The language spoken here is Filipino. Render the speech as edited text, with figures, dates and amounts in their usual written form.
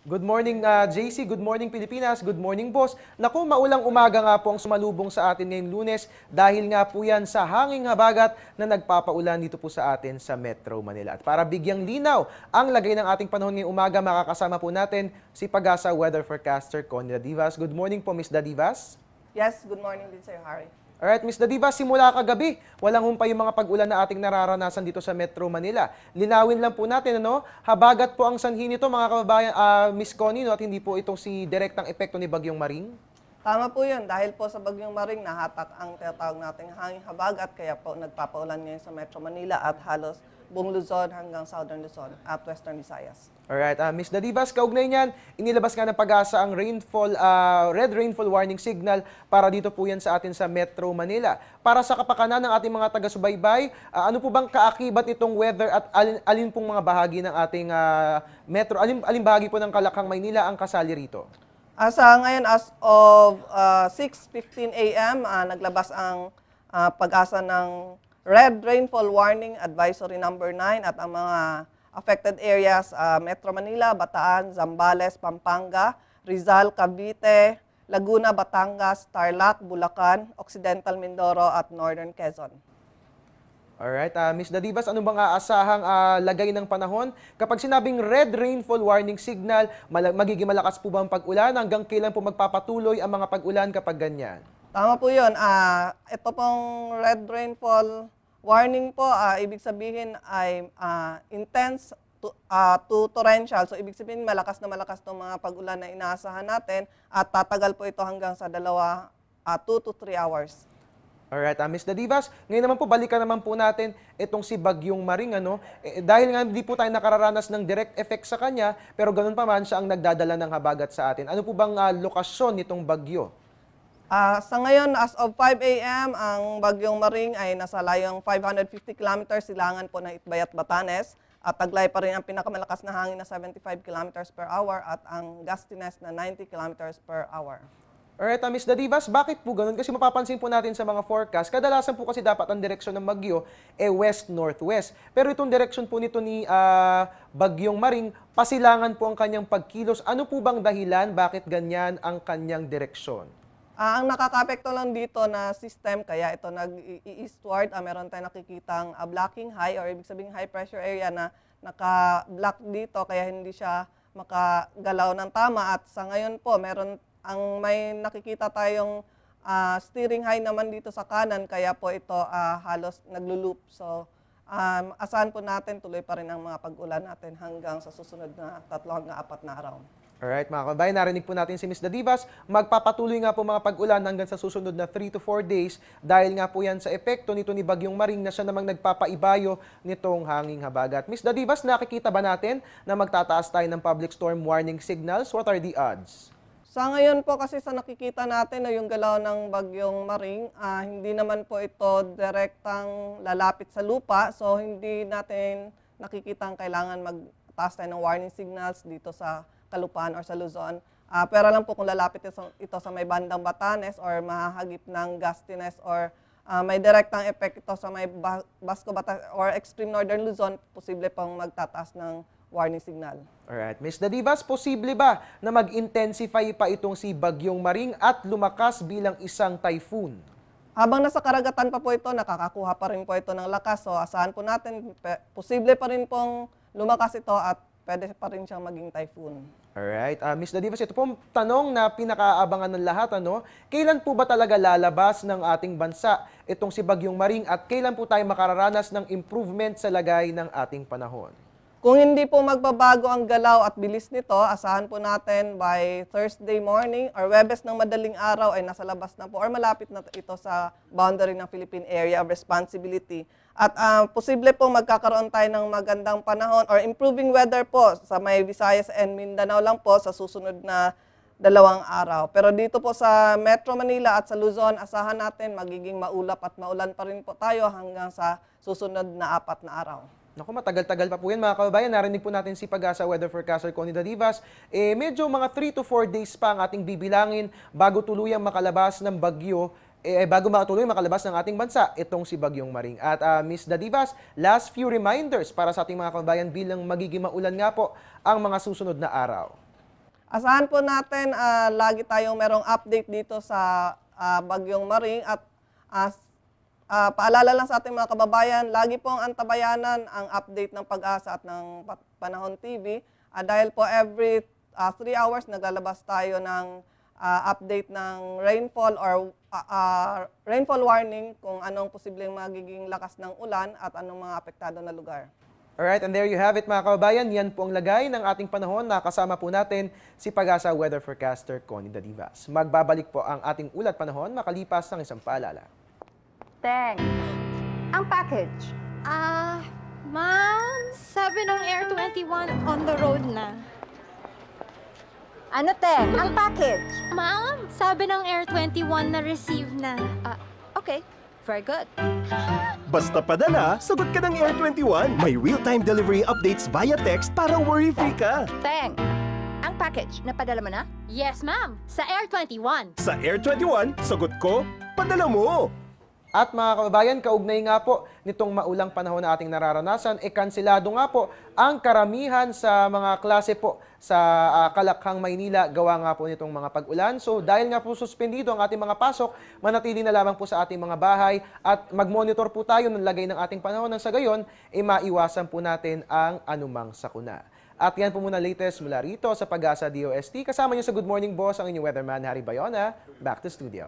Good morning, JC. Good morning, Pilipinas. Good morning, boss. Naku, maulang umaga nga po ang sumalubong sa atin ngayong Lunes dahil nga po yan sa hanging habagat na nagpapaulan dito po sa atin sa Metro Manila. At para bigyang linaw ang lagay ng ating panahon ngayong umaga, makakasama po natin si Pag-asa Weather Forecaster Connie Dadivas. Good morning po, Miss Dadivas. Yes, good morning din sa'yo, Harry. Alright, Ms. Dadivas, simula kagabi, walang humpay yung mga pag-ulan na ating nararanasan dito sa Metro Manila. Linawin lang po natin, habagat po ang sanhi nito, mga kababayan, Ms. Connie, at hindi po itong si direktang epekto ni Bagyong Maring? Tama po yun, dahil po sa Bagyong Maring, nahatak ang tinatawag nating hanging habagat, kaya po nagpapaulan ngayon sa Metro Manila at halos buong Luzon hanggang Southern Luzon at Western Visayas. Alright, Ms. Dadivas, kaugnay niyan, inilabas nga ng Pag-asa ang red rainfall warning signal para dito po yan sa atin sa Metro Manila. Para sa kapakanan ng ating mga taga-subaybay, ano po bang kaakibat itong weather at alin pong mga bahagi ng ating metro, alin bahagi po ng Kalakhang, Maynila ang kasali rito? Ngayon, as of 6:15 a.m., naglabas ang Pag-asa ng Red Rainfall Warning Advisory number 9 at ang mga affected areas, Metro Manila, Bataan, Zambales, Pampanga, Rizal, Cavite, Laguna, Batangas, Tarlac, Bulacan, Occidental Mindoro at Northern Quezon. Alright, Ms. Dadivas, ano bang aasahang lagay ng panahon? Kapag sinabing red rainfall warning signal, magiging malakas po ba ang pag-ulan? Hanggang kailan po magpapatuloy ang mga pag-ulan kapag ganyan? Tama po yun. Ito pong red rainfall warning po, ibig sabihin ay intense to torrential. So, ibig sabihin malakas na itong mga pag-ulan na inaasahan natin at tatagal po ito hanggang sa 2 to 3 hours. Alright, Ms. Dadivas, ngayon naman po, balikan naman po natin itong si Bagyong Maring. Dahil nga hindi po tayo nakararanas ng direct effect sa kanya, pero ganun pa man siya ang nagdadala ng habagat sa atin. Ano po bang lokasyon nitong bagyo? Sa ngayon, as of 5 a.m., ang Bagyong Maring ay nasa layong 550 kilometers silangan po ng Itbayat, Batanes. At taglay pa rin ang pinakamalakas na hangin na 75 kilometers per hour at ang gustiness na 90 kilometers per hour. Alright, Ms. Dadivas, bakit po ganun? Kasi mapapansin po natin sa mga forecast, kadalasan po kasi dapat ang direksyon ng bagyo west-northwest. Pero itong direksyon po nito ni Bagyong Maring, pasilangan po ang kanyang pagkilos. Ano po bang dahilan? Bakit ganyan ang kanyang direksyon? Ang nakaka-apekto lang dito na system, kaya ito nag-eastward, meron tayong nakikitang blocking high or ibig sabihin high pressure area na naka-block dito kaya hindi siya makagalaw ng tama. At sa ngayon po, may nakikita tayong steering high naman dito sa kanan kaya po ito halos naglo-loop. So, asahan po natin tuloy pa rin ang mga pag-ulan natin hanggang sa susunod na 3 hanggang 4 na araw. Alright, mga kabayan, narinig po natin si Ms. Dadivas. Magpapatuloy nga po mga pag-ulan hanggang sa susunod na 3 to 4 days dahil nga po yan sa epekto nito ni Bagyong Maring na siya namang nagpapaibayo nitong hanging habagat. Ms. Dadivas, nakikita ba natin na magtataas tayo ng public storm warning signals? What are the odds? Sa ngayon po kasi sa nakikita natin na yung galaw ng Bagyong Maring, hindi naman po ito direktang lalapit sa lupa. So hindi natin nakikita ang kailangan magtaas tayo ng warning signals dito sa Kalupaan or sa Luzon. Pero lang po kung lalapit ito sa may bandang Batanes or mahahagip ng gustiness or may direktang epekto ito sa may Basco Batanes or extreme northern Luzon, posible pang magtataas ng warning signal. Alright, Ms. Dadivas, posible ba na mag-intensify pa itong si Bagyong Maring at lumakas bilang isang typhoon? Habang nasa karagatan pa po ito, nakakakuha pa rin po ito ng lakas. So asahan po natin, posible pa rin pong lumakas ito at pwede pa rin siyang maging typhoon. Alright, Ms. Dadivas, ito pong tanong na pinakaabangan ng lahat, kailan po ba talaga lalabas ng ating bansa itong si Bagyong Maring at kailan po tayo makararanas ng improvement sa lagay ng ating panahon? Kung hindi po magbabago ang galaw at bilis nito, asahan po natin by Thursday morning or Webes ng madaling araw ay nasa labas na po or malapit na ito sa boundary ng Philippine Area of Responsibility. At posible po magkakaroon tayo ng magandang panahon or improving weather po sa may Visayas and Mindanao lang po sa susunod na 2 araw. Pero dito po sa Metro Manila at sa Luzon, asahan natin magiging maulap at maulan pa rin po tayo hanggang sa susunod na 4 na araw. Naku, matagal-tagal pa po yan mga kababayan. Narinig po natin si Pag-asa Weather Forecaster Connie Dadivas. Medyo mga 3 to 4 days pa ang ating bibilangin bago tuluyang makalabas ng bagyo, bago makatuloy makalabas ng ating bansa, itong si Bagyong Maring. At Ms. Dadivas, last few reminders para sa ating mga kababayan bilang magiging maulan nga po ang mga susunod na araw. Asahan po natin lagi tayong merong update dito sa Bagyong Maring at paalala lang sa ating mga kababayan, lagi pong antabayanan ang update ng Pag-asa at ng Panahon TV dahil po every 3 hours naglalabas tayo ng update ng rainfall or rainfall warning kung anong posibleng magiging lakas ng ulan at anong mga apektado na lugar. Alright, and there you have it mga kababayan. Yan po ang lagay ng ating panahon. Nakasama po natin si Pag-asa Weather Forecaster Connie Dadivas. Magbabalik po ang ating ulat panahon makalipas ng isang paalala. Teng, ang package. Ma'am, sabi ng Air 21 on the road na. Ano, Teng? Ang package. Ma'am, sabi ng Air 21 na receive na. Okay, very good. Basta padala, sagot ka ng Air 21. May real-time delivery updates via text para worry-free ka. Teng, ang package, napadala mo na? Yes, ma'am, sa Air 21. Sa Air 21, sagot ko, padala mo. At mga kababayan, kaugnay nga po nitong maulang panahon na ating nararanasan, kansilado nga po ang karamihan sa mga klase po sa Kalakhang, Maynila, gawa nga po nitong mga pag-ulan. So dahil nga po suspendido ang ating mga pasok, manatili na lamang po sa ating mga bahay at mag-monitor po tayo ng lagay ng ating panahon nang sa gayon, maiwasan po natin ang anumang sakuna. At yan po muna latest mula rito sa Pag-asa DOST. Kasama niyo sa Good Morning Boss ang inyong weatherman Harry Bayona. Back to studio.